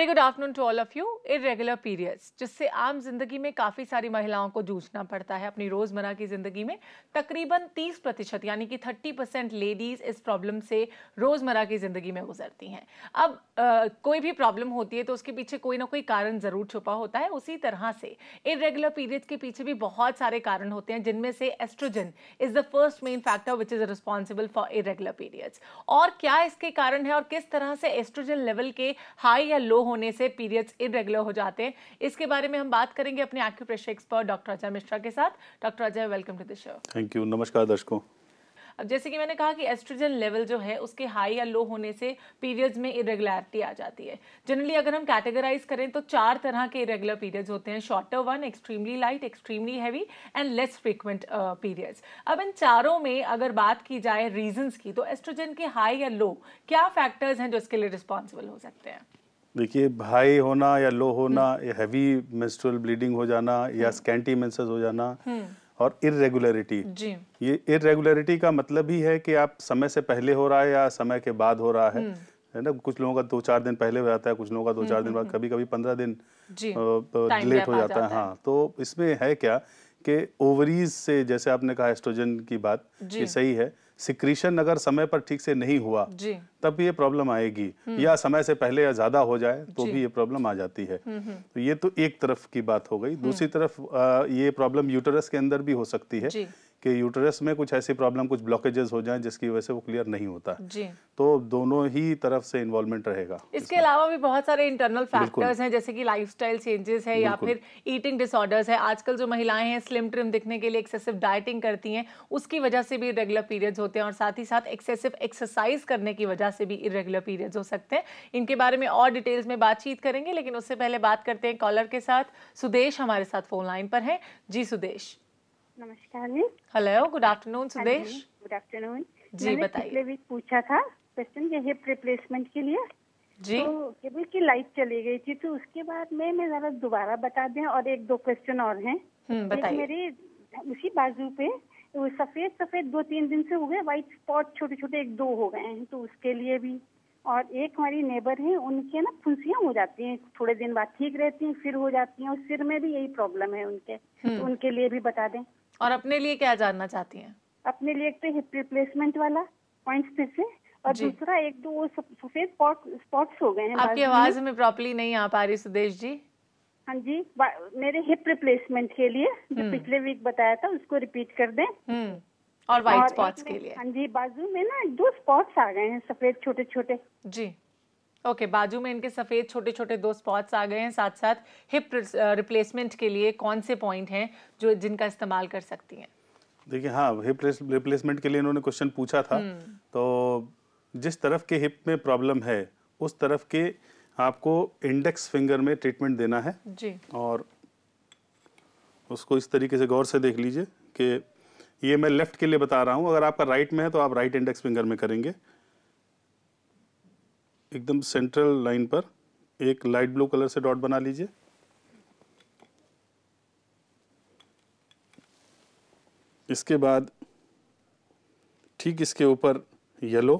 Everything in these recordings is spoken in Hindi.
Very good afternoon to all of you. Irregular periods, जिससे आम जिंदगी में काफ़ी सारी महिलाओं को जूझना पड़ता है अपनी रोज़मर्रा की ज़िंदगी में। तकरीबन 30% यानी कि 30% लेडीज़ इस प्रॉब्लम से रोज़मर्रा की ज़िंदगी में गुजरती हैं। अब कोई भी प्रॉब्लम होती है तो उसके पीछे कोई ना कोई कारण ज़रूर छुपा होता है। उसी तरह से इरेगुलर पीरियड्स के पीछे भी बहुत सारे कारण होते हैं, जिनमें से oestrogen is the first main factor which is responsible for irregular periods. और क्या इसके कारण है और किस तरह से एस्ट्रोजन लेवल के हाई या लो होने से पीरियड्स इरेगुलर हो जाते हैं, इसके बारे में हम बात करेंगे अपने acupressure expert doctor Ajay Mishra के साथ। Doctor Ajay, welcome to the show. Thank you. नमस्कार दर्शकों। अब जैसे कि मैंने कहा कि एस्ट्रोजन लेवल जो है उसके हाई या लो होने से पीरियड्स में इरेगुलरिटी आ जाती है। जनरली अगर हम कैटेगराइज करें तो 4 तरह के इरेगुलर पीरियड्स होते हैं: shorter one, extremely light, extremely heavy and less frequent periods. अब इन चारों में अगर बात की जाए रीजंस की, तो एस्ट्रोजन के हाई या लो क्या फैक्टर्स हैं जो इसके लिए रिस्पॉन्सिबल हो सकते हैं? देखिए, हाई होना या लो होना, हैवी मेंस्ट्रुअल ब्लीडिंग हो जाना या स्कैंटी मेंसेस हो जाना और इरेगुलरिटी, ये इरेगुलरिटी का मतलब ही है कि आप समय से पहले हो रहा है या समय के बाद हो रहा है ना। कुछ लोगों का 2-4 दिन पहले हो जाता है, कुछ लोगों का 2-4 दिन बाद, कभी कभी 15 दिन लेट हो जाता है। हाँ, तो इसमें है क्या कि ओवरीज से, जैसे आपने कहा एस्ट्रोजन की बात, ये सही है। सिक्रीशन अगर समय पर ठीक से नहीं हुआ तब ये प्रॉब्लम आएगी, या समय से पहले या ज्यादा हो जाए तो भी ये प्रॉब्लम आ जाती है। तो ये तो एक तरफ की बात हो गई। दूसरी तरफ ये प्रॉब्लम यूटेरस के अंदर भी हो सकती है कि यूटेरस में कुछ ऐसी प्रॉब्लम, कुछ ब्लॉकेजेस हो जाएं जिसकी वजह से वो क्लियर नहीं होता। तो दोनों ही तरफ से इन्वॉल्वमेंट रहेगा। इसके अलावा भी बहुत सारे इंटरनल फैक्टर्स हैं, जैसे कि लाइफस्टाइल चेंजेस है या फिर ईटिंग डिसऑर्डर्स है। आजकल जो महिलाएं हैं स्लिम ट्रिम दिखने के लिए एक्सेसिव डाइटिंग करती हैं, उसकी वजह से भी इरेगुलर पीरियड्स होते हैं, और साथ ही साथ एक्सेसिव एक्सरसाइज करने की वजह से भी इरेगुलर पीरियड्स हो सकते हैं। इनके बारे में और डिटेल्स में बातचीत करेंगे, लेकिन उससे पहले बात करते हैं कॉलर के साथ। सुदेश हमारे साथ फोन लाइन पर है। जी सुदेश। नमस्कार ji. Hello, good afternoon Sudesh. Good afternoon जी बताइए। पिछले वीक पूछा था क्वेश्चन ये हिप रिप्लेसमेंट के लिए जी, तो केबल की लाइट चली गई थी, तो उसके बाद में मैं जरा दोबारा बता दें, और 1-2 क्वेश्चन और हैं। बताइए। मेरी उसी बाजू पे वो सफेद सफेद 2-3 दिन से हो गए, व्हाइट स्पॉट छोटे छोटे 1-2 हो गए हैं, तो उसके लिए भी। और एक हमारी नेबर है, उनके ना फुंसियां हो जाती हैं, थोड़े दिन बाद ठीक रहती हैं, फिर हो जाती हैं, और सिर में भी यही प्रॉब्लम है उनके, तो उनके लिए भी बता दें। और अपने लिए क्या जानना चाहती हैं? अपने लिए एक तो हिप रिप्लेसमेंट वाला पॉइंट्स फिर से, और दूसरा 1-2 सफेद स्पॉट्स हो गए हैं। आपकी आवाज में प्रॉपर्ली नहीं आ पा रही सुदेश जी। हाँ जी, मेरे हिप रिप्लेसमेंट के लिए जो पिछले वीक बताया था उसको रिपीट कर दें। और व्हाइट स्पॉट्स के लिए? हाँ जी, बाजू में ना 2 स्पॉट्स आ गए हैं सफेद छोटे छोटे। जी ओके, बाजू में इनके सफेद छोटे छोटे 2 स्पॉट्स आ गए हैं। साथ साथ हिप रिप्लेसमेंट के लिए कौन से पॉइंट हैं जो जिनका इस्तेमाल कर सकती हैं? देखिए, हाँ, हिप रिप्लेसमेंट के लिए इन्होंने क्वेश्चन पूछा था। तो जिस तरफ के हिप में प्रॉब्लम है उस तरफ के आपको इंडेक्स फिंगर में ट्रीटमेंट देना है जी। और उसको इस तरीके से गौर से देख लीजिए कि ये मैं लेफ्ट के लिए बता रहा हूँ, अगर आपका राइट में है तो आप राइट इंडेक्स फिंगर में करेंगे। एकदम सेंट्रल लाइन पर एक लाइट ब्लू कलर से डॉट बना लीजिए। इसके बाद ठीक इसके ऊपर येलो,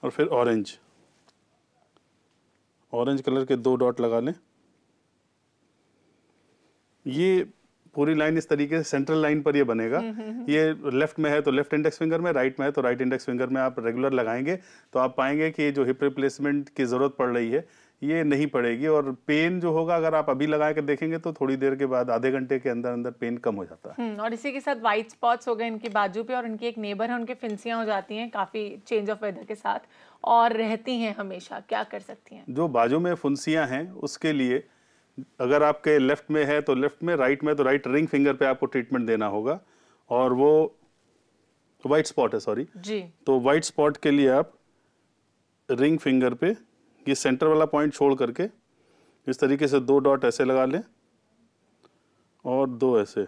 और फिर ऑरेंज कलर के 2 डॉट लगा लें। ये पूरी लाइन इस तरीके से सेंट्रल लाइन पर ये बनेगा। ये लेफ्ट में है तो लेफ्ट इंडेक्स फिंगर में, राइट में है तो राइट इंडेक्स फिंगर में आप रेगुलर लगाएंगे तो आप पाएंगे कि जो हिप रिप्लेसमेंट की ज़रूरत पड़ रही है ये नहीं पड़ेगी। और पेन जो होगा, अगर आप अभी लगा के देखेंगे तो थोड़ी देर के बाद, आधे घंटे के अंदर अंदर पेन कम हो जाता है। और इसी के साथ व्हाइट स्पॉट्स हो गए इनकी बाजू पे, और इनकी एक नेबर है, उनके फिंसियां हो जाती हैं काफ़ी चेंज ऑफ वेदर के साथ और रहती हैं हमेशा। क्या कर सकती हैं? जो बाजू में फुंसियां हैं उसके लिए अगर आपके लेफ्ट में है तो लेफ्ट में, राइट में तो राइट रिंग फिंगर पे आपको ट्रीटमेंट देना होगा। और वो व्हाइट स्पॉट है, सॉरी जी, तो व्हाइट स्पॉट के लिए आप रिंग फिंगर पे ये सेंटर वाला पॉइंट छोड़ करके इस तरीके से 2 डॉट ऐसे लगा लें और 2 ऐसे।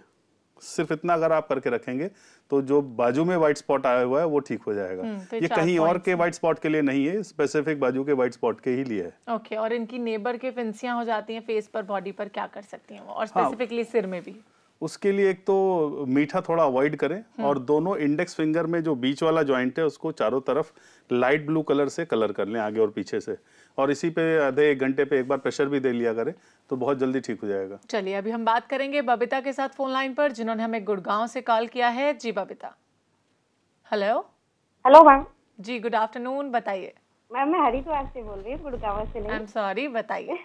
सिर्फ इतना अगर आप करके रखेंगे तो जो बाजू में व्हाइट स्पॉट आया हुआ है वो ठीक हो जाएगा। तो ये कहीं और के व्हाइट स्पॉट के लिए नहीं है, स्पेसिफिक बाजू के व्हाइट स्पॉट के ही लिए है। ओके, और इनकी नेबर के फिंसियां हो जाती हैं फेस पर, बॉडी पर, क्या कर सकती हैं वो? और स्पेसिफिकली सिर में भी? उसके लिए एक तो मीठा थोड़ा अवॉइड करें, और दोनों इंडेक्स फिंगर में जो बीच वाला जॉइंट है उसको चारों तरफ लाइट ब्लू कलर से कलर कर लें, आगे और पीछे से, और इसी पे आधे एक घंटे पे एक बार प्रेशर भी दे लिया करें तो बहुत जल्दी ठीक हो जाएगा। चलिए अभी हम बात करेंगे बबीता के साथ फोन लाइन पर, जिन्होंने हमें गुड़गांव से कॉल किया है। जी बबीता। हेलो। Hello ma'am. जी गुड आफ्टरनून, बताइए। मैम मैं हरिद्वार से बोल रही हूँ, गुड़गांव से नहीं। आई एम सॉरी, बताइए।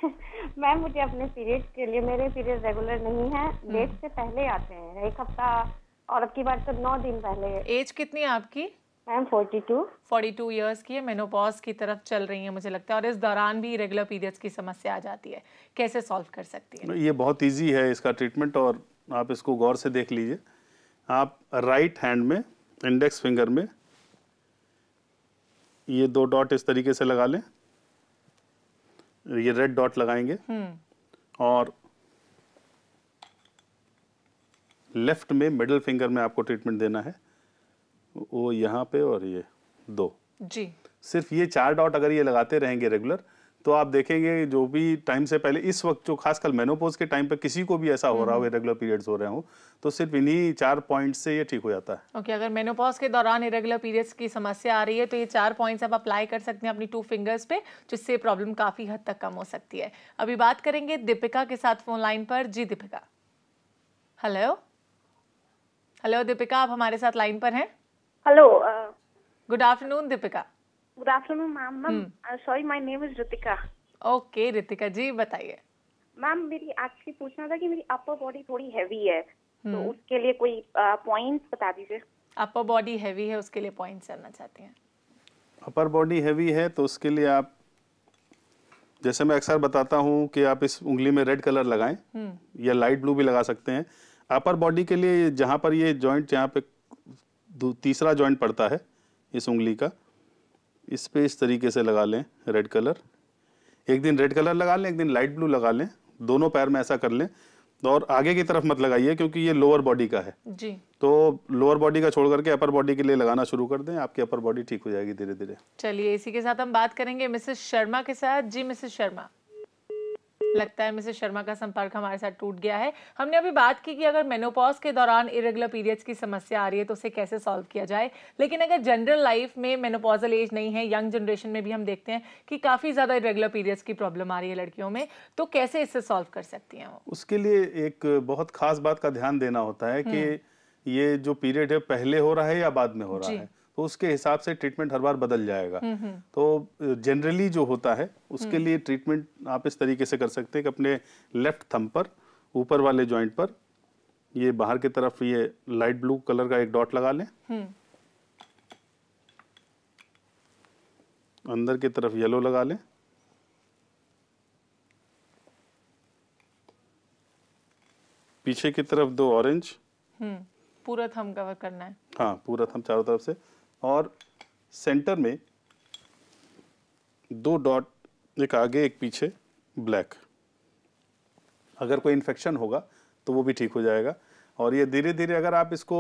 मैम मुझे अपने पीरियड्स के लिए, मेरे पीरियड रेगुलर नहीं है, डेट से पहले आते हैं, एक हफ्ता और अब की बार तो 9 दिन पहले। एज कितनी है आपकी? मैम 42 इयर्स की है, मेनोपॉज की तरफ चल रही है मुझे लगता है, और इस दौरान भी इरेगुलर पीरियड्स की समस्या आ जाती है, कैसे सॉल्व कर सकती है? ये बहुत ईजी है इसका ट्रीटमेंट, और आप इसको गौर से देख लीजिए। आप राइट हैंड में इंडेक्स फिंगर में ये 2 डॉट इस तरीके से लगा लें, ये रेड डॉट लगाएंगे, और लेफ्ट में मिडिल फिंगर में आपको ट्रीटमेंट देना है, वो यहाँ पे और ये 2 जी। सिर्फ ये 4 डॉट अगर ये लगाते रहेंगे रेगुलर, तो आप देखेंगे जो भी टाइम से पहले, इस वक्त जो खासकर मेनोपॉज के टाइम पे किसी को भी ऐसा हो रहा हो, इरेगुलर पीरियड्स हो रहे हो, तो सिर्फ इन्हीं 4 पॉइंट से ये ठीक हो जाता है। ओके, अगर मेनोपॉज के दौरान इरेगुलर पीरियड्स की समस्या आ रही है तो ये 4 पॉइंट्स आप अप्लाई कर सकते हैं अपनी 2 फिंगर्स पे, जिससे प्रॉब्लम काफी हद तक कम हो सकती है। अभी बात करेंगे दीपिका के साथ फोन लाइन पर। जी दीपिका। हेलो। हेलो दीपिका, आप हमारे साथ लाइन पर हैं? Hello. Good afternoon Deepika. Good afternoon ma'am. Ma'am sorry, my name is Ritika. Okay Ritika ji, बताइए। मैम मेरी एक्चुअली पूछना था कि मेरी अपर बॉडी थोड़ी हैवी है, तो उसके लिए कोई पॉइंट्स बता दीजिए। अपर बॉडी हैवी है, उसके लिए पॉइंट्स करना चाहते हैं? अपर बॉडी हैवी है तो उसके लिए आप, जैसे मैं अक्सर बताता हूँ कि आप इस उंगली में रेड कलर लगाएं, या लाइट ब्लू भी लगा सकते हैं। अपर बॉडी के लिए जहाँ पर ये जॉइंट, यहाँ पे तीसरा जॉइंट पड़ता है इस उंगली का, इस पे इस तरीके से लगा लें रेड कलर। एक दिन रेड कलर लगा लें, एक दिन लाइट ब्लू लगा लें, दोनों पैर में ऐसा कर लें, और आगे की तरफ मत लगाइए क्योंकि ये लोअर बॉडी का है जी। तो लोअर बॉडी का छोड़ करके अपर बॉडी के लिए लगाना शुरू कर दें, आपकी अपर बॉडी ठीक हो जाएगी धीरे धीरे। चलिए इसी के साथ हम बात करेंगे मिसेस शर्मा के साथ। जी मिसेस शर्मा। लगता है मिसेस शर्मा का संपर्क हमारे साथ टूट गया है। हमने अभी बात की कि अगर मेनोपॉज के दौरान इरेगुलर पीरियड्स की समस्या आ रही है तो उसे कैसे सॉल्व किया जाए, लेकिन अगर जनरल लाइफ में मेनोपॉजल एज नहीं है, यंग जनरेशन में भी हम देखते हैं कि काफ़ी ज़्यादा इरेगुलर पीरियड्स की प्रॉब्लम आ रही है लड़कियों में, तो कैसे इससे सॉल्व कर सकती हैं वो? उसके लिए एक बहुत खास बात का ध्यान देना होता है कि ये जो पीरियड है पहले हो रहा है या बाद में हो रहा है, तो उसके हिसाब से ट्रीटमेंट हर बार बदल जाएगा। तो जनरली जो होता है उसके लिए ट्रीटमेंट आप इस तरीके से कर सकते हैं कि अपने लेफ्ट थंब पर ऊपर वाले जॉइंट पर ये बाहर की तरफ ये लाइट ब्लू कलर का एक डॉट लगा लें, अंदर की तरफ येलो लगा लें, पीछे की तरफ 2 ऑरेंज, पूरा थंब कवर करना है। हाँ पूरा थंब चारों तरफ से, और सेंटर में 2 डॉट, एक आगे एक पीछे ब्लैक। अगर कोई इन्फेक्शन होगा तो वो भी ठीक हो जाएगा। और ये धीरे धीरे अगर आप इसको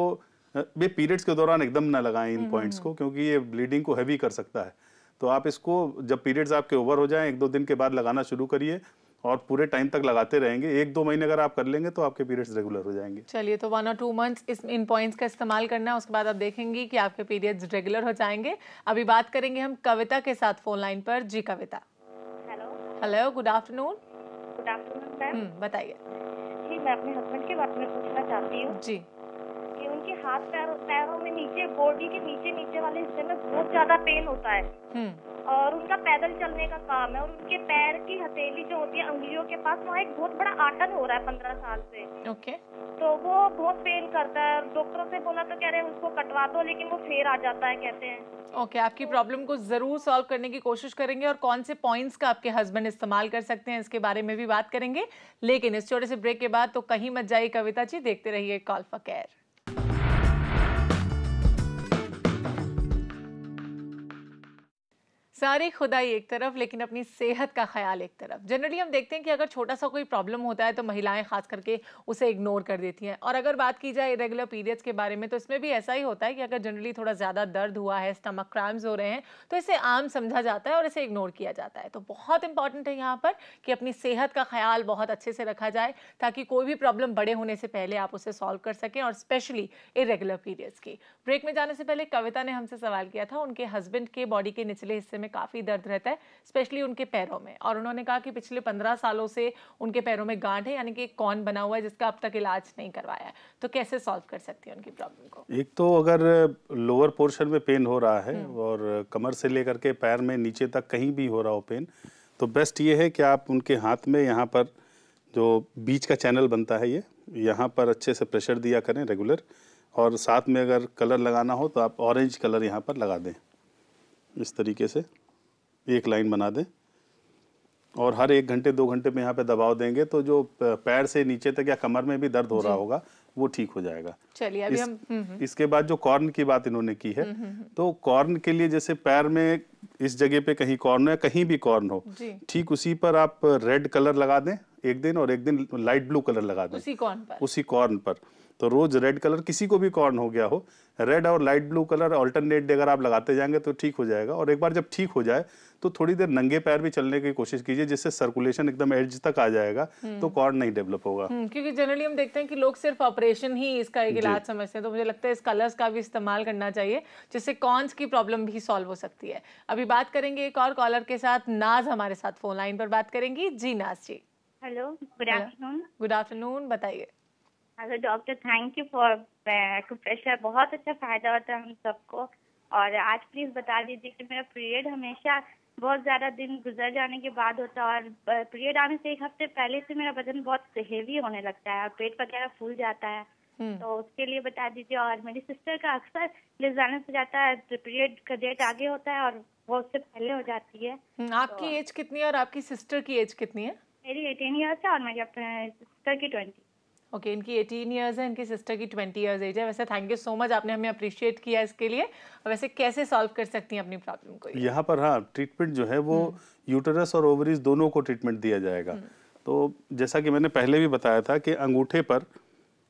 ये पीरियड्स के दौरान एकदम ना लगाएं इन पॉइंट्स को, क्योंकि ये ब्लीडिंग को हैवी कर सकता है। तो आप इसको जब पीरियड्स आपके ओवर हो जाएं 1-2 दिन के बाद लगाना शुरू करिए, और पूरे टाइम तक लगाते रहेंगे। 1-2 महीने अगर आप कर लेंगे तो आपके पीरियड्स रेगुलर हो जाएंगे। चलिए, तो 1 और 2 मंथ्स इन पॉइंट्स का इस्तेमाल करना है, उसके बाद आप देखेंगे कि आपके पीरियड्स रेगुलर हो जाएंगे। अभी बात करेंगे हम कविता के साथ फोन लाइन पर। जी Kavita. Hello, good afternoon. Good afternoon ma'am. बताइए। जी मैं अपने हस्बैंड के बारे में पूछना चाहती हूँ जी कि उनके हाथ पैरों में नीचे, बॉडी के नीचे वाले हिस्से में बहुत ज्यादा पेन होता है, और उनका पैदल चलने का काम है, और उनके पैर की हथेली जो होती है अंगुलियों के पास, वहाँ एक बहुत बड़ा आटन हो रहा है 15 साल से। ओके। तो वो बहुत पेन करता है, डॉक्टरों से बोला तो कह रहे हैं उसको कटवा दो, लेकिन वो फिर आ जाता है कहते हैं। ओके, आपकी प्रॉब्लम को जरूर सॉल्व करने की कोशिश करेंगे, और कौन से पॉइंट्स का आपके हस्बैंड इस्तेमाल कर सकते हैं इसके बारे में भी बात करेंगे। लेकिन इस छोटे से ब्रेक के बाद तो कहीं मत जाइए कविता जी, देखते रहिए कॉल फॉर केयर। सारी खुदाई एक तरफ, लेकिन अपनी सेहत का ख्याल एक तरफ। जनरली हम देखते हैं कि अगर छोटा सा कोई प्रॉब्लम होता है तो महिलाएं खास करके उसे इग्नोर कर देती हैं। और अगर बात की जाए इरेगुलर पीरियड्स के बारे में तो इसमें भी ऐसा ही होता है कि अगर जनरली थोड़ा ज़्यादा दर्द हुआ है, स्टमक क्रैम्प्स हो रहे हैं, तो इसे आम समझा जाता है और इसे इग्नोर किया जाता है। तो बहुत इंपॉर्टेंट है यहाँ पर कि अपनी सेहत का ख्याल बहुत अच्छे से रखा जाए ताकि कोई भी प्रॉब्लम बड़े होने से पहले आप उसे सॉल्व कर सकें, और स्पेशली इरेगुलर पीरियड्स की। ब्रेक में जाने से पहले कविता ने हमसे सवाल किया था, उनके हस्बैंड के बॉडी के निचले हिस्से में काफ़ी दर्द रहता है, स्पेशली उनके पैरों में, और उन्होंने कहा कि पिछले 15 सालों से उनके पैरों में गांठ है, यानी कि एक कॉर्न बना हुआ है जिसका अब तक इलाज नहीं करवाया है। तो कैसे सॉल्व कर सकती है उनकी प्रॉब्लम को? एक तो अगर लोअर पोर्शन में पेन हो रहा है और कमर से लेकर के पैर में नीचे तक कहीं भी हो रहा हो पेन, तो बेस्ट ये है कि आप उनके हाथ में यहाँ पर जो बीच का चैनल बनता है ये यहाँ पर अच्छे से प्रेशर दिया करें रेगुलर, और साथ में अगर कलर लगाना हो तो आप ऑरेंज कलर यहाँ पर लगा दें। इस तरीके से एक लाइन बना दें और हर 1 घंटे 2 घंटे में यहाँ पे दबाव देंगे तो जो पैर से नीचे तक या कमर में भी दर्द हो रहा होगा वो ठीक हो जाएगा। चलिए अभी इसके बाद जो कॉर्न की बात इन्होंने की है, तो कॉर्न के लिए जैसे पैर में इस जगह पे कहीं कॉर्न है, कहीं भी कॉर्न हो, ठीक उसी पर आप रेड कलर लगा दें एक दिन और एक दिन लाइट ब्लू कलर लगा दें उसी कॉर्न पर। तो रोज रेड कलर, किसी को भी कॉर्न हो गया हो, रेड और light blue colour alternate day अगर आप लगाते जाएंगे तो ठीक हो जाएगा। और एक बार जब ठीक हो जाए तो थोड़ी देर नंगे पैर भी चलने की कोशिश कीजिए, जिससे सर्कुलेशन एकदम एज तक आ जाएगा, तो कॉर्न नहीं डेवलप होगा। क्योंकि जनरली हम देखते हैं कि लोग सिर्फ ऑपरेशन ही इसका एक इलाज समझते हैं, तो मुझे लगता है इस कलर्स का भी इस्तेमाल करना चाहिए जिससे कॉर्न्स की प्रॉब्लम भी सॉल्व हो सकती है। अभी बात करेंगे एक और कॉलर के साथ, नाज हमारे साथ फोन लाइन पर बात करेंगी। जी Naaz ji. Hello, good afternoon. Good afternoon, बताइए। Hello doctor, thank you for acupressure, बहुत अच्छा फायदा होता है हम सबको। और आज प्लीज बता दीजिए कि मेरा पीरियड हमेशा बहुत ज्यादा दिन गुजर जाने के बाद होता है, और पीरियड आने से 1 हफ्ते पहले से मेरा बदन बहुत हेवी होने लगता है और पेट वगैरह फूल जाता है, तो उसके लिए बता दीजिए। और मेरी सिस्टर का अक्सर ले जाने से जाता है, पीरियड का डेट आगे होता है और वो उससे पहले हो जाती है। आपकी एज कितनी है और आपकी सिस्टर की एज कितनी है? मेरी 18 ईयर्स है और मेरी सिस्टर की 20। ओके, इनकी 18 ईयर्स है, इनकी सिस्टर की 20 ईयर्स एज है। वैसे थैंक यू सो मच, आपने हमें अप्रिशिएट किया इसके लिए। वैसे कैसे सॉल्व कर सकती हैं अपनी प्रॉब्लम को? यहाँ पर हाँ, ट्रीटमेंट जो है वो यूटेरस और ओवरीज दोनों को ट्रीटमेंट दिया जाएगा। तो जैसा कि मैंने पहले भी बताया था कि अंगूठे पर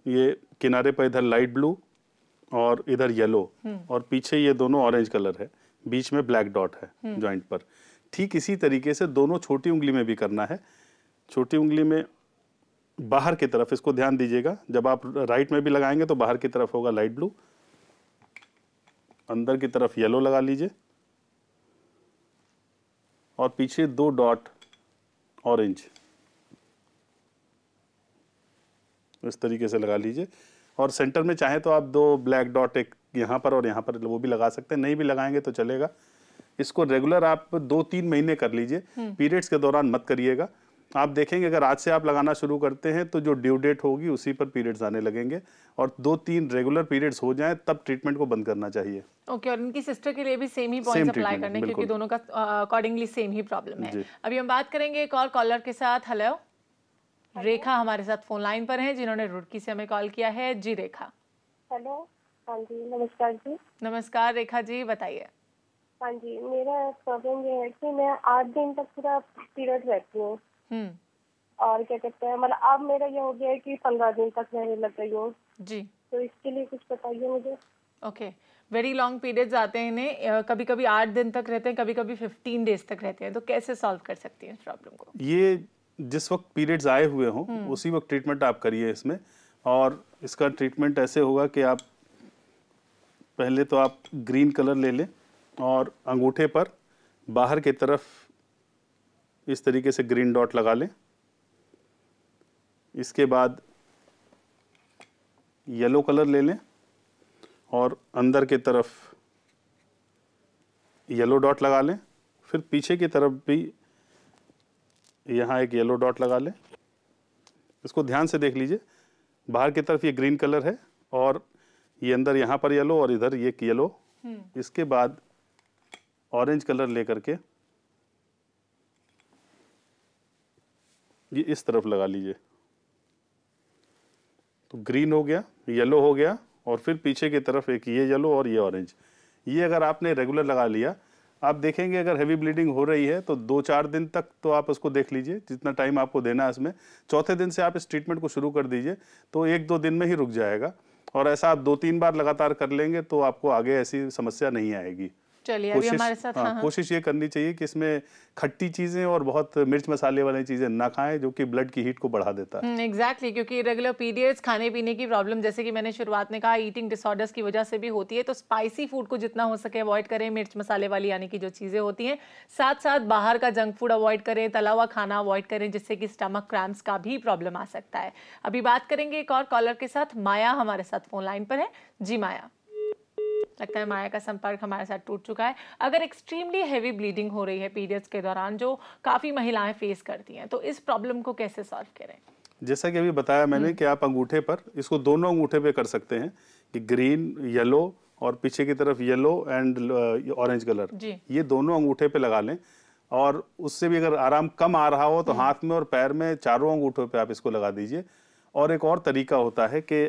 ये किनारे पर इधर लाइट ब्लू और इधर येलो और पीछे ये दोनों ऑरेंज कलर है, बीच में ब्लैक डॉट है जॉइंट पर। ठीक इसी तरीके से दोनों छोटी उंगली में भी करना है। छोटी उंगली में बाहर की तरफ, इसको ध्यान दीजिएगा, जब आप राइट में भी लगाएंगे तो बाहर की तरफ होगा लाइट ब्लू, अंदर की तरफ येलो लगा लीजिए और पीछे 2 डॉट ऑरेंज इस तरीके से लगा लीजिए। और सेंटर में चाहे तो आप 2 ब्लैक डॉट, एक यहाँ पर और यहाँ पर, वो भी लगा सकते हैं, नहीं भी लगाएंगे तो चलेगा। इसको रेगुलर आप 2-3 महीने कर लीजिए, पीरियड्स के दौरान मत करिएगा। आप देखेंगे अगर आज से आप लगाना शुरू करते हैं तो जो ड्यू डेट होगी उसी पर पीरियड्स आने लगेंगे, और 2-3 रेगुलर पीरियड्स हो जाएं तब ट्रीटमेंट को बंद करना चाहिए। ओके, और इनकी सिस्टर के लिए भी सेम ही पॉइंट्स अप्लाई करने, क्योंकि दोनों का अकॉर्डिंगली सेम ही प्रॉब्लम है। अभी हम बात करेंगे एक और कॉलर के साथ। हेलो, रेखा हमारे साथ फोन लाइन पर हैं, जिन्होंने रुड़की से हमें कॉल किया है। जी रेखा। हेलो, हाँ जी, नमस्कार जी। नमस्कार रेखा जी, बताइए। हाँ जी, मेरा प्रॉब्लम ये है कि मैं 8 दिन तक पूरा पीरियड रहती हूँ, और क्या कहते हैं, मतलब अब मेरा ये हो गया है कि 15 दिन तक रहने लग गई हूँ जी। तो इसके लिए कुछ बताइए मुझे। ओके, वेरी लॉन्ग पीरियड्स आते हैं इन्हें, कभी कभी 8 दिन तक रहते हैं, कभी कभी 15 डेज तक रहते हैं, तो कैसे सॉल्व कर सकती हैं इस प्रॉब्लम को? ये जिस वक्त पीरियड्स आए हुए हों उसी वक्त ट्रीटमेंट आप करिए इसमें। और इसका ट्रीटमेंट ऐसे होगा कि आप पहले तो आप ग्रीन कलर ले लें और अंगूठे पर बाहर की तरफ इस तरीके से ग्रीन डॉट लगा लें। इसके बाद येलो कलर ले लें और अंदर की तरफ येलो डॉट लगा लें। फिर पीछे की तरफ भी यहाँ एक येलो डॉट लगा लें। इसको ध्यान से देख लीजिए, बाहर की तरफ ये ग्रीन कलर है और ये अंदर यहाँ पर येलो और इधर ये येलो। इसके बाद ऑरेंज कलर लेकर के ये इस तरफ लगा लीजिए, तो ग्रीन हो गया, येलो हो गया, और फिर पीछे की तरफ एक ये येलो और ये ऑरेंज। ये अगर आपने रेगुलर लगा लिया आप देखेंगे अगर हैवी ब्लीडिंग हो रही है तो 2-4 दिन तक तो आप उसको देख लीजिए, जितना टाइम आपको देना है इसमें। चौथे दिन से आप इस ट्रीटमेंट को शुरू कर दीजिए तो 1-2 दिन में ही रुक जाएगा, और ऐसा आप 2-3 बार लगातार कर लेंगे तो आपको आगे ऐसी समस्या नहीं आएगी। चलिए अभी हमारे साथ कोशिश ये करनी चाहिए कि इसमें खट्टी चीजें और बहुत मिर्च मसाले वाली चीजें ना खाएं, जो कि ब्लड की हीट को बढ़ा देता है। एग्जैक्टली, क्योंकि इरेगुलर पीरियड्स खाने पीने की प्रॉब्लम, जैसे कि मैंने शुरुआत में कहा, ईटिंग डिसऑर्डर्स की वजह से भी होती है। तो स्पाइसी फूड को जितना हो सके अवॉइड करें, मिर्च मसाले वाली यानी कि जो चीजें होती हैं। साथ साथ बाहर का जंक फूड अवॉइड करें, तला हुआ खाना अवॉइड करें, जिससे कि स्टमक क्रैम्प्स का भी प्रॉब्लम आ सकता है। अभी बात करेंगे एक और कॉलर के साथ। माया हमारे साथ फोन लाइन पर है। जी माया, लगता है माया का संपर्क हमारे साथ टूट चुका है। अगर एक्सट्रीमली हैवी ब्लीडिंग हो रही है पीरियड्स के दौरान, जो काफी महिलाएं फेस करती हैं, तो इस प्रॉब्लम को कैसे सॉल्व करें? जैसा कि अभी बताया मैंने कि आप अंगूठे पर, इसको दोनों अंगूठे पे कर सकते हैं कि ग्रीन, येलो और पीछे की तरफ येलो एंड ऑरेंज कलर, ये दोनों अंगूठे पे लगा लें। और उससे भी अगर आराम कम आ रहा हो तो हाथ में और पैर में, चारों अंगूठों पे आप इसको लगा दीजिए। और एक और तरीका होता है कि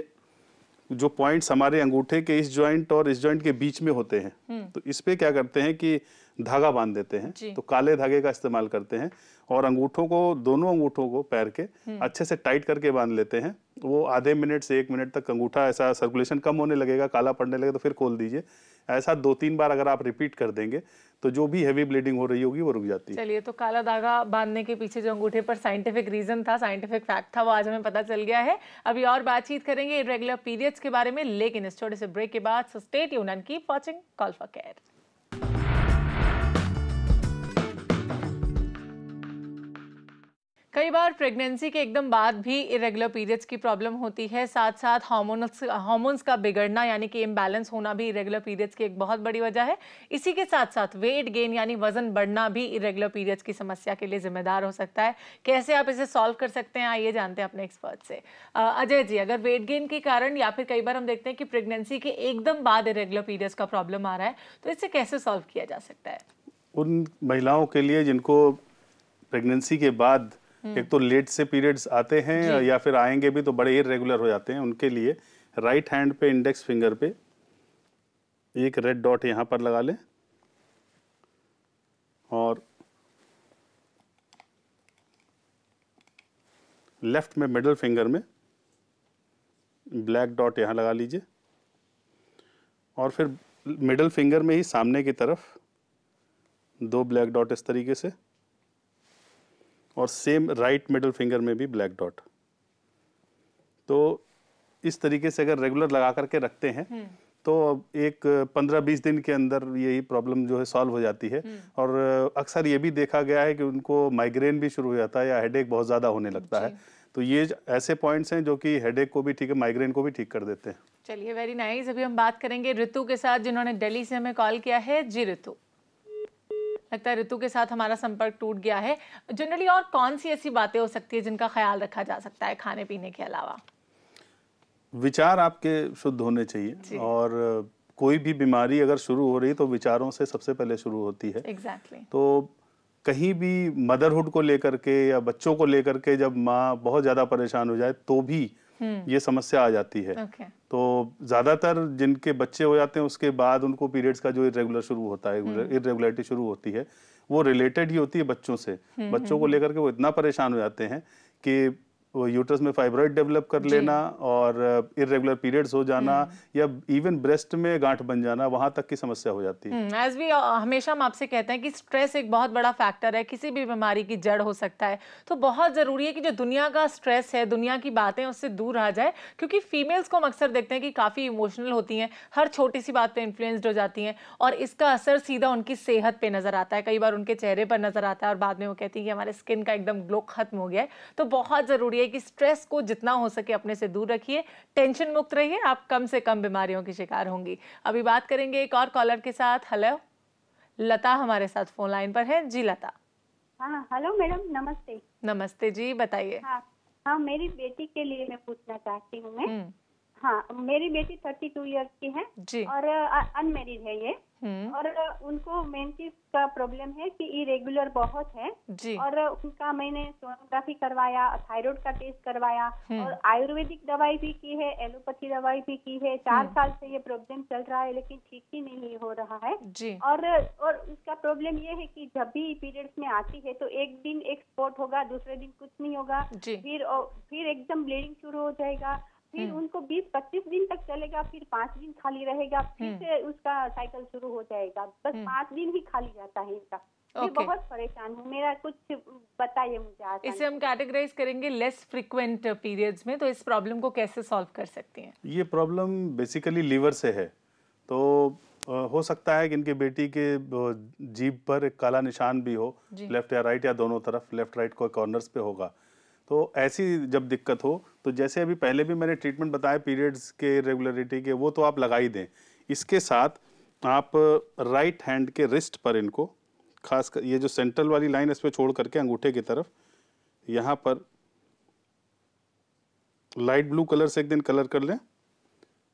जो पॉइंट्स हमारे अंगूठे के इस जॉइंट और इस जॉइंट के बीच में होते हैं, तो इस पे क्या करते हैं कि धागा बांध देते हैं। तो काले धागे का इस्तेमाल करते हैं और अंगूठों को, दोनों अंगूठों को पैर के अच्छे से टाइट करके बांध लेते हैं। वो आधे मिनट से 1 मिनट तक अंगूठा ऐसा सर्कुलेशन कम होने लगेगा, काला पड़ने लगेगा, तो फिर खोल दीजिए। ऐसा 2-3 बार अगर आप रिपीट कर देंगे तो जो भी हैवी ब्लीडिंग हो रही होगी वो रुक जाती है। चलिए, तो काला धागा बांधने के पीछे जो अंगूठे पर साइंटिफिक रीजन था, साइंटिफिक फैक्ट था, वो आज हमें पता चल गया है। अभी और बातचीत करेंगे इरेगुलर पीरियड्स के बारे में, लेकिन इस छोटे से ब्रेक के बाद। So stay tuned and keep watching call for care. कई बार प्रेगनेंसी के एकदम बाद भी इरेगुलर पीरियड्स की प्रॉब्लम होती है। साथ साथ हार्मोन्स का बिगड़ना यानी कि इम्बैलेंस होना भी इरेगुलर पीरियड्स की एक बहुत बड़ी वजह है। इसी के साथ साथ वेट गेन यानी वजन बढ़ना भी इरेगुलर पीरियड्स की समस्या के लिए जिम्मेदार हो सकता है। कैसे आप इसे सॉल्व कर सकते हैं, आइए जानते हैं अपने एक्सपर्ट से। अजय जी, अगर वेट गेन के कारण या फिर कई बार हम देखते हैं कि प्रेगनेंसी के एकदम बाद इरेगुलर पीरियड्स का प्रॉब्लम आ रहा है, तो इसे कैसे सॉल्व किया जा सकता है? उन महिलाओं के लिए जिनको प्रेगनेंसी के बाद एक तो लेट से पीरियड्स आते हैं या फिर आएंगे भी तो बड़े इरेगुलर हो जाते हैं, उनके लिए राइट हैंड पे, इंडेक्स फिंगर पे एक रेड डॉट यहाँ पर लगा लें और लेफ्ट में मिडिल फिंगर में ब्लैक डॉट यहाँ लगा लीजिए। और फिर मिडिल फिंगर में ही सामने की तरफ 2 ब्लैक डॉट इस तरीके से, और सेम राइट मिडिल फिंगर में भी ब्लैक डॉट। तो इस तरीके से अगर रेगुलर लगा करके रखते हैं तो एक 15-20 दिन के अंदर यही प्रॉब्लम जो है सॉल्व हो जाती है। और अक्सर ये भी देखा गया है कि उनको माइग्रेन भी शुरू हो जाता है या हेडेक बहुत ज़्यादा होने लगता है। तो ये ऐसे पॉइंट्स हैं जो कि हेडेक को भी ठीक है, माइग्रेन को भी ठीक कर देते हैं। चलिए, वेरी नाइस। अभी हम बात करेंगे ऋतु के साथ, जिन्होंने दिल्ली से हमें कॉल किया है। जी ऋतु, लगता है ऋतु के साथ हमारा संपर्क टूट गया है। जनरली और कौन सी ऐसी बातें हो सकती है जिनका ख्याल रखा जा सकता है खाने पीने के अलावा? विचार आपके शुद्ध होने चाहिए, और कोई भी बीमारी अगर शुरू हो रही तो विचारों से सबसे पहले शुरू होती है। Exactly. तो कहीं भी मदरहुड को लेकर के या बच्चों को लेकर के जब माँ बहुत ज़्यादा परेशान हो जाए तो भी ये समस्या आ जाती है। तो ज़्यादातर जिनके बच्चे हो जाते हैं उसके बाद उनको पीरियड्स का जो इरेगुलर शुरू होता है, इरेगुलरिटी शुरू होती है, वो रिलेटेड ही होती है बच्चों से। बच्चों को लेकर के वो इतना परेशान हो जाते हैं कि वो यूट्रस में फाइब्रॉइड डेवलप कर लेना और इरेगुलर पीरियड्स हो जाना या इवन ब्रेस्ट में गांठ बन जाना, वहां तक की समस्या हो जाती है। एज भी हमेशा हम आपसे कहते हैं कि स्ट्रेस एक बहुत बड़ा फैक्टर है, किसी भी बीमारी की जड़ हो सकता है। तो बहुत जरूरी है कि जो दुनिया का स्ट्रेस है, दुनिया की बातें, उससे दूर आ जाए। क्योंकि फीमेल्स को हम अक्सर देखते हैं कि काफी इमोशनल होती हैं, हर छोटी सी बात पे इन्फ्लुएंस्ड हो जाती हैं, और इसका असर सीधा उनकी सेहत पे नजर आता है, कई बार उनके चेहरे पर नजर आता है, और बाद में वो कहती हैं कि हमारे स्किन का एकदम ग्लो खत्म हो गया है। तो बहुत जरूरी है कि स्ट्रेस को जितना हो सके अपने से दूर रखिए, टेंशन मुक्त रहिए, आप कम से कम बीमारियों की शिकार होंगी। अभी बात करेंगे एक और कॉलर के साथ। हेलो, लता हमारे साथ फोन लाइन पर है। जी लता। हाँ हेलो मैडम, नमस्ते। नमस्ते जी, बताइए। हाँ, मेरी बेटी के लिए मैं पूछना चाहती हूँ मैं। हाँ, मेरी बेटी 32 इयर्स की है जी। और अनमेरिड है ये। और उनको मेंसेस का प्रॉब्लम है कि इरेगुलर बहुत है जी। और उनका मैंने सोनोग्राफी करवाया, थायराइड का टेस्ट करवाया और आयुर्वेदिक दवाई भी की है, एलोपैथी दवाई भी की है। 4 साल से ये प्रॉब्लम चल रहा है लेकिन ठीक ही नहीं हो रहा है जी। और उसका प्रॉब्लम ये है कि जब भी पीरियड्स में आती है तो एक दिन एक स्पॉट होगा, दूसरे दिन कुछ नहीं होगा, फिर एकदम ब्लीडिंग शुरू हो जाएगा, फिर उनको 20-25 दिन तक चलेगा, फिर 5 दिन खाली रहेगा, फिर से उसका साइकिल शुरू हो जाएगा। बस 5 दिन ही खाली जाता है इनका। मैं बहुत परेशान हूँ, मेरा कुछ बताइए मुझे आसान। इसे हम कैटेगराइज करेंगे लेस फ्रीक्वेंट पीरियड्स में, तो इस प्रॉब्लम को कैसे सॉल्व कर सकती हैं? ये प्रॉब्लम बेसिकली लीवर से है, तो हो सकता है कि इनकी बेटी के जीभ पर एक काला निशान भी हो, लेफ्ट या राइट या दोनों तरफ, लेफ्ट राइट को कॉर्नर्स पे होगा। तो ऐसी जब दिक्कत हो तो जैसे अभी पहले भी मैंने ट्रीटमेंट बताया पीरियड्स के रेगुलरिटी के, वो तो आप लगा ही दें। इसके साथ आप राइट हैंड के रिस्ट पर इनको खास कर ये जो सेंट्रल वाली लाइन इस पर छोड़ करके अंगूठे की तरफ यहाँ पर लाइट ब्लू कलर से एक दिन कलर कर लें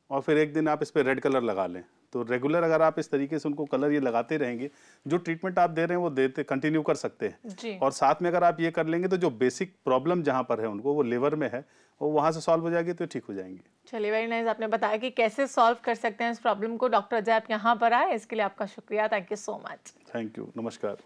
और फिर एक दिन आप इस पर रेड कलर लगा लें। तो रेगुलर अगर आप इस तरीके से उनको कलर ये लगाते रहेंगे, जो ट्रीटमेंट आप दे रहे हैं वो देते कंटिन्यू कर सकते हैं। और साथ में अगर आप ये कर लेंगे तो जो बेसिक प्रॉब्लम जहाँ पर है उनको, वो लिवर में है, वो वहाँ से सॉल्व हो जाएगी तो ठीक हो जाएंगे। चलिए, वेरी नाइस। आपने बताया कि कैसे सॉल्व कर सकते हैं इस प्रॉब्लम को। डॉक्टर अजय आप यहाँ पर आए, इसके लिए आपका शुक्रिया। Thank you so much. Thank you, नमस्कार।